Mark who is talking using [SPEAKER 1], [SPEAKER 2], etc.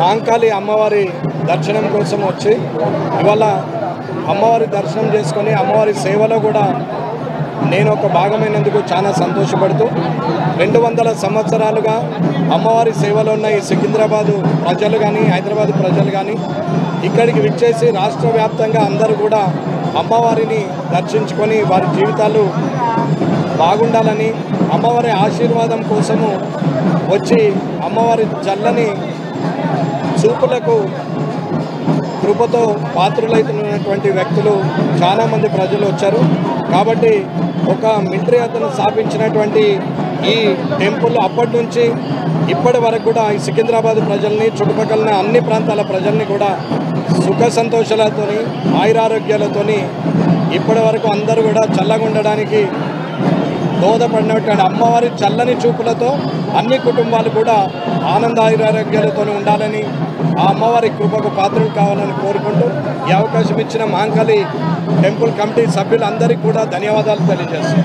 [SPEAKER 1] మాంకాళి అమ్మవారి దర్శనం కోసం వచ్చి ఇవాళ అమ్మవారి దర్శనం చేసుకొని అమ్మవారి సేవలో కూడా నేను ఒక భాగమైనందుకు చాలా సంతోషపడుతూ 200 సంవత్సరాలుగా అమ్మవారి సేవలో ఉన్న ఈ సికింద్రాబాదు ప్రజలు కానీ హైదరాబాద్ ప్రజలు కానీ ఇక్కడికి విచ్చేసి రాష్ట్ర వ్యాప్తంగా అందరూ కూడా అమ్మవారిని దర్శించుకొని వారి జీవితాలు బాగుండాలని అమ్మవారి ఆశీర్వాదం కోసము వచ్చి అమ్మవారి చల్లని చూపులకు కృపతో పాత్రులైతున్నటువంటి వ్యక్తులు చాలామంది ప్రజలు వచ్చారు. కాబట్టి ఒక మిలిటరీ అతను స్థాపించినటువంటి ఈ టెంపుల్ అప్పటి నుంచి ఇప్పటి వరకు కూడా ఈ సికింద్రాబాద్ ప్రజల్ని చుట్టుపక్కల అన్ని ప్రాంతాల ప్రజల్ని కూడా సుఖ సంతోషాలతోని ఆయురారోగ్యాలతోని ఇప్పటి వరకు అందరూ కూడా చల్లగా ఉండడానికి దోహదపడినటువంటి అమ్మవారి చల్లని చూపులతో అన్ని కుటుంబాలు కూడా ఆనంద ఆయురారోగ్యాలతో ఉండాలని ఆ అమ్మవారి కృపకు పాత్రలు కావాలని కోరుకుంటూ ఈ అవకాశం ఇచ్చిన మాంకాళి టెంపుల్ కమిటీ సభ్యులందరికీ కూడా ధన్యవాదాలు తెలియజేస్తాను.